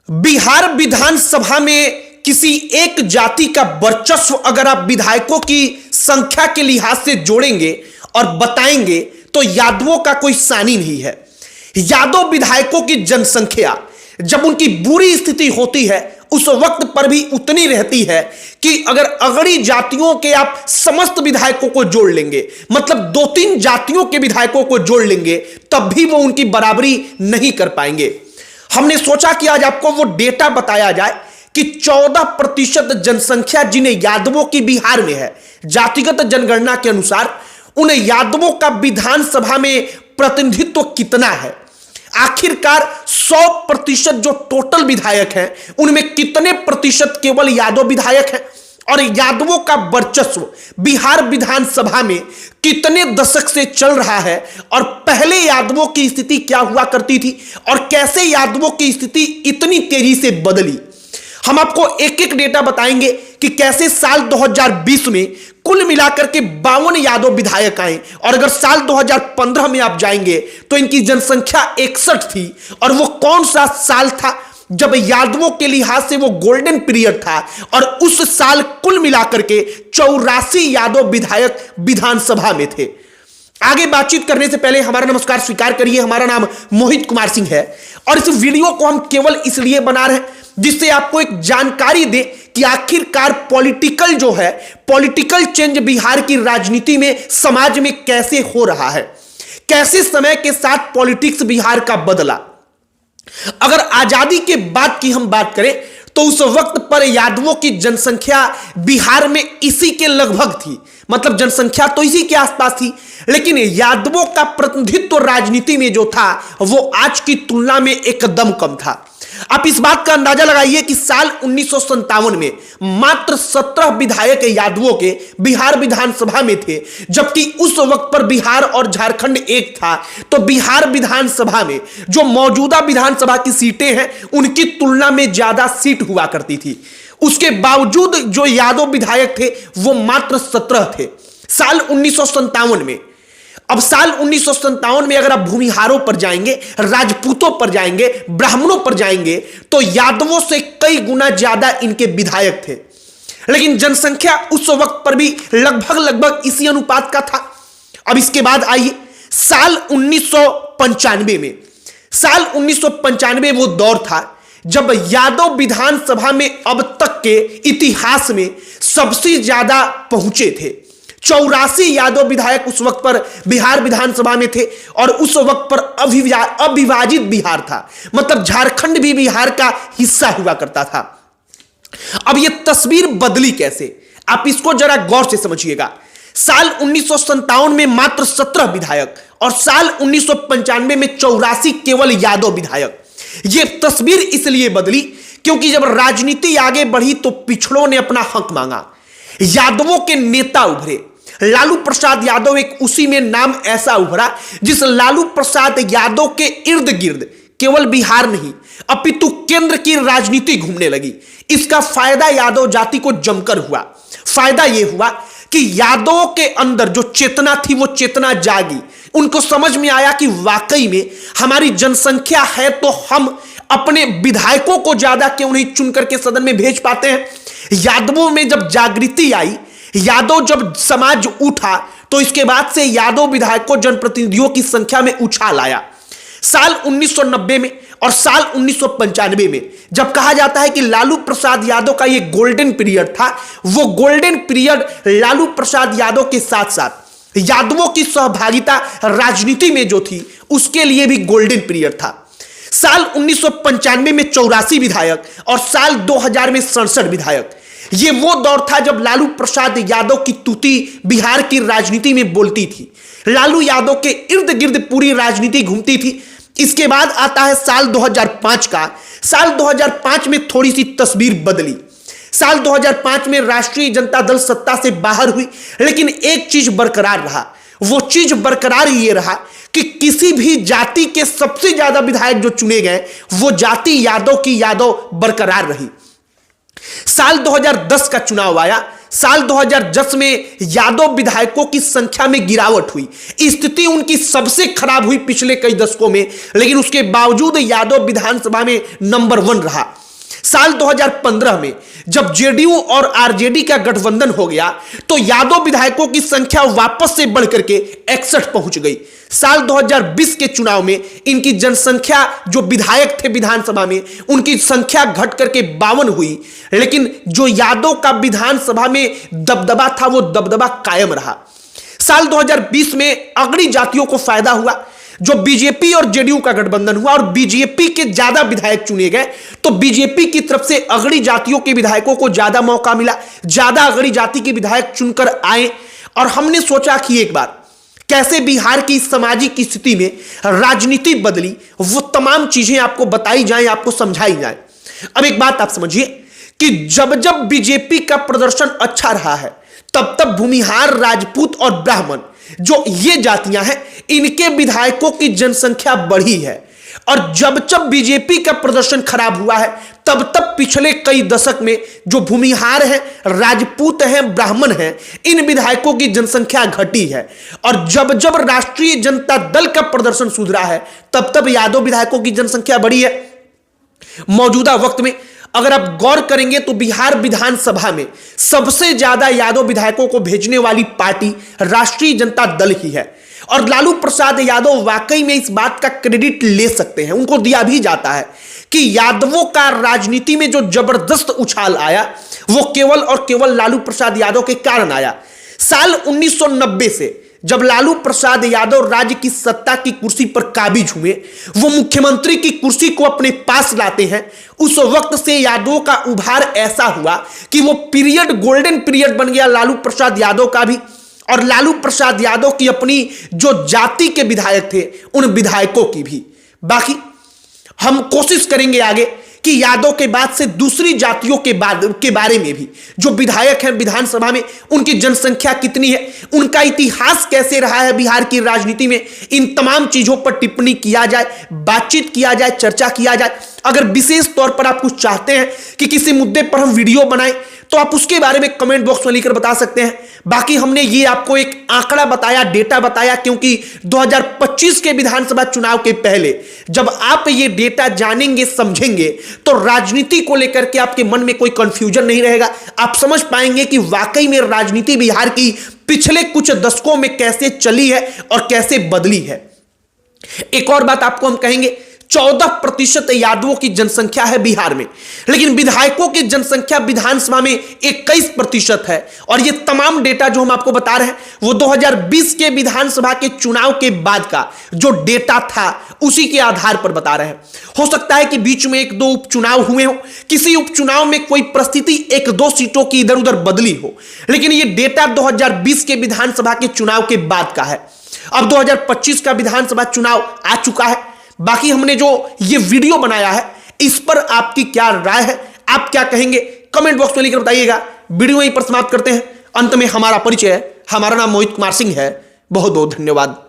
बिहार विधानसभा में किसी एक जाति का वर्चस्व अगर आप विधायकों की संख्या के लिहाज से जोड़ेंगे और बताएंगे तो यादवों का कोई सानी नहीं है। यादव विधायकों की जनसंख्या जब उनकी बुरी स्थिति होती है उस वक्त पर भी उतनी रहती है कि अगर अगड़ी जातियों के आप समस्त विधायकों को जोड़ लेंगे, मतलब दो तीन जातियों के विधायकों को जोड़ लेंगे, तब भी वो उनकी बराबरी नहीं कर पाएंगे। हमने सोचा कि आज आपको वो डेटा बताया जाए कि 14% जनसंख्या जिन्हें यादवों की बिहार में है, जातिगत जनगणना के अनुसार उन यादवों का विधानसभा में प्रतिनिधित्व कितना है। आखिरकार 100% जो टोटल विधायक हैं उनमें कितने प्रतिशत केवल यादव विधायक हैं, और यादवों का वर्चस्व बिहार विधानसभा में कितने दशक से चल रहा है, और पहले यादवों की स्थिति क्या हुआ करती थी और कैसे यादवों की स्थिति इतनी तेजी से बदली। हम आपको एक एक डेटा बताएंगे कि कैसे साल 2020 में कुल मिलाकर के 52 यादव विधायक आए, और अगर साल 2015 में आप जाएंगे तो इनकी जनसंख्या 61 थी, और वो कौन सा साल था जब यादवों के लिहाज से वो गोल्डन पीरियड था, और उस साल कुल मिलाकर के 84 यादव विधायक विधानसभा में थे। आगे बातचीत करने से पहले हमारा नमस्कार स्वीकार करिए। हमारा नाम मोहित कुमार सिंह है, और इस वीडियो को हम केवल इसलिए बना रहे हैं जिससे आपको एक जानकारी दे कि आखिरकार पॉलिटिकल जो है, पॉलिटिकल चेंज बिहार की राजनीति में, समाज में कैसे हो रहा है, कैसे समय के साथ पॉलिटिक्स बिहार का बदला। अगर आजादी के बाद की हम बात करें तो उस वक्त पर यादवों की जनसंख्या बिहार में इसी के लगभग थी, मतलब जनसंख्या तो इसी के आसपास थी, लेकिन यादवों का प्रतिनिधित्व राजनीति में जो था वो आज की तुलना में एकदम कम था। आप इस बात का अंदाजा लगाइए कि साल 1957 में मात्र 17 विधायक यादवों के बिहार विधानसभा में थे, जबकि उस वक्त पर बिहार और झारखंड एक था। तो बिहार विधानसभा में जो मौजूदा विधानसभा की सीटें हैं उनकी तुलना में ज्यादा सीट हुआ करती थी। उसके बावजूद जो यादव विधायक थे वो मात्र 17 थे साल 1957 में। अब साल 1957 में अगर आप भूमिहारों पर जाएंगे, राजपूतों पर जाएंगे, ब्राह्मणों पर जाएंगे तो यादवों से कई गुना ज्यादा इनके विधायक थे, लेकिन जनसंख्या उस वक्त पर भी लगभग इसी अनुपात का था। अब इसके बाद आइए साल 1995 में। साल 1995 वो दौर था जब यादव विधानसभा में अब तक के इतिहास में सबसे ज्यादा पहुंचे थे। 84 यादव विधायक उस वक्त पर बिहार विधानसभा में थे, और उस वक्त पर अविभाजित बिहार था, मतलब झारखंड भी बिहार का हिस्सा हुआ करता था। अब यह तस्वीर बदली कैसे, आप इसको जरा गौर से समझिएगा। साल 1957 में मात्र 17 विधायक, और साल 1995 में 84 केवल यादव विधायक। यह तस्वीर इसलिए बदली क्योंकि जब राजनीति आगे बढ़ी तो पिछड़ों ने अपना हक मांगा, यादवों के नेता उभरे। लालू प्रसाद यादव एक उसी में नाम ऐसा उभरा जिस लालू प्रसाद यादव के इर्द गिर्द केवल बिहार नहीं अपितु केंद्र की राजनीति घूमने लगी। इसका फायदा यादव जाति को जमकर हुआ। फायदा यह हुआ कि यादवों के अंदर जो चेतना थी वो चेतना जागी। उनको समझ में आया कि वाकई में हमारी जनसंख्या है तो हम अपने विधायकों को ज्यादा क्यों नहीं चुन करके सदन में भेज पाते हैं। यादवों में जब जागृति आई, यादव जब समाज उठा, तो इसके बाद से यादव विधायकों जनप्रतिनिधियों की संख्या में उछाल आया। साल 1990 में और साल 1995 में जब कहा जाता है कि लालू प्रसाद यादव का यह गोल्डन पीरियड था, वो गोल्डन पीरियड लालू प्रसाद यादव के साथ साथ यादवों की सहभागिता राजनीति में जो थी उसके लिए भी गोल्डन पीरियड था। साल 1995 में 84 विधायक और साल 2000 में 67 विधायक। यह वो दौर था जब लालू प्रसाद यादव की तूती बिहार की राजनीति में बोलती थी। लालू यादव के इर्द गिर्द पूरी राजनीति घूमती थी। इसके बाद आता है साल 2005 का। साल 2005 में थोड़ी सी तस्वीर बदली। साल 2005 में राष्ट्रीय जनता दल सत्ता से बाहर हुई, लेकिन एक चीज बरकरार रहा। वो चीज बरकरार ये रहा कि किसी भी जाति के सबसे ज्यादा विधायक जो चुने गए वो जाति यादव की यादव बरकरार रही। साल 2010 का चुनाव आया। साल 2010 में यादव विधायकों की संख्या में गिरावट हुई, स्थिति उनकी सबसे खराब हुई पिछले कई दशकों में, लेकिन उसके बावजूद यादव विधानसभा में नंबर 1 रहा। साल 2015 में जब जेडीयू और आरजेडी का गठबंधन हो गया तो यादव विधायकों की संख्या वापस से बढ़कर के 61 पहुंच गई। साल 2020 के चुनाव में इनकी जनसंख्या, जो विधायक थे विधानसभा में, उनकी संख्या घट करके 52 हुई, लेकिन जो यादव का विधानसभा में दबदबा था वो दबदबा कायम रहा। साल 2020 में अगड़ी जातियों को फायदा हुआ, जो बीजेपी और जेडीयू का गठबंधन हुआ और बीजेपी के ज्यादा विधायक चुने गए, तो बीजेपी की तरफ से अगड़ी जातियों के विधायकों को ज्यादा मौका मिला, ज्यादा अगड़ी जाति के विधायक चुनकर आए। और हमने सोचा कि एक बार कैसे बिहार की सामाजिक स्थिति में राजनीति बदली, वो तमाम चीजें आपको बताई जाएं, आपको समझाई जाएं। अब एक बात आप समझिए कि जब जब बीजेपी का प्रदर्शन अच्छा रहा है, तब तब भूमिहार, राजपूत और ब्राह्मण, जो ये जातियां हैं, इनके विधायकों की जनसंख्या बढ़ी है। और जब जब बीजेपी का प्रदर्शन खराब हुआ है, तब तब पिछले कई दशक में जो भूमिहार हैं, राजपूत हैं, ब्राह्मण हैं, इन विधायकों की जनसंख्या घटी है। और जब जब राष्ट्रीय जनता दल का प्रदर्शन सुधरा है, तब तब यादव विधायकों की जनसंख्या बढ़ी है। मौजूदा वक्त में अगर आप गौर करेंगे तो बिहार विधानसभा में सबसे ज्यादा यादव विधायकों को भेजने वाली पार्टी राष्ट्रीय जनता दल ही है। और लालू प्रसाद यादव वाकई में इस बात का क्रेडिट ले सकते हैं, उनको दिया भी जाता है कि यादवों का राजनीति में जो जबरदस्त उछाल आया, वो केवल और केवल लालू प्रसाद यादव के कारण आया। साल 1990 से जब लालू प्रसाद यादव राज्य की सत्ता की कुर्सी पर काबिज हुए, वो मुख्यमंत्री की कुर्सी को अपने पास लाते हैं, उस वक्त से यादवों का उभार ऐसा हुआ कि वो पीरियड गोल्डन पीरियड बन गया लालू प्रसाद यादव का भी। और लालू प्रसाद यादव की अपनी जो जाति के विधायक थे, उन विधायकों की भी। बाकी हम कोशिश करेंगे आगे कि यादव के बाद से दूसरी जातियों के बारे में भी जो विधायक हैं विधानसभा में, उनकी जनसंख्या कितनी है, उनका इतिहास कैसे रहा है बिहार की राजनीति में, इन तमाम चीजों पर टिप्पणी किया जाए, बातचीत किया जाए, चर्चा किया जाए। अगर विशेष तौर पर आप कुछ चाहते हैं कि किसी मुद्दे पर हम वीडियो बनाएं, तो आप उसके बारे में कमेंट बॉक्स में लिखकर बता सकते हैं। बाकी हमने ये आपको एक आंकड़ा बताया, डेटा बताया, क्योंकि 2025 के विधानसभा चुनाव के पहले जब आप ये डेटा जानेंगे, समझेंगे, तो राजनीति को लेकर के आपके मन में कोई कंफ्यूजन नहीं रहेगा। आप समझ पाएंगे कि वाकई में राजनीति बिहार की पिछले कुछ दशकों में कैसे चली है और कैसे बदली है। एक और बात आपको हम कहेंगे, 14% यादवों की जनसंख्या है बिहार में, लेकिन विधायकों की जनसंख्या विधानसभा में 21% है। और ये तमाम डेटा जो हम आपको बता रहे हैं, वो 2020 के विधानसभा के चुनाव के बाद का जो डेटा था, उसी के आधार पर बता रहे हैं। हो सकता है कि बीच में 1-2 उपचुनाव हुए हो, किसी उपचुनाव में कोई परिस्थिति 1-2 सीटों की इधर उधर बदली हो, लेकिन ये डेटा 2020 के विधानसभा के चुनाव के बाद का है। अब 2025 का विधानसभा चुनाव आ चुका है। बाकी हमने जो ये वीडियो बनाया है, इस पर आपकी क्या राय है, आप क्या कहेंगे, कमेंट बॉक्स में लिखकर बताइएगा। वीडियो यहीं पर समाप्त करते हैं। अंत में हमारा परिचय है, हमारा नाम मोहित कुमार सिंह है। बहुत बहुत धन्यवाद।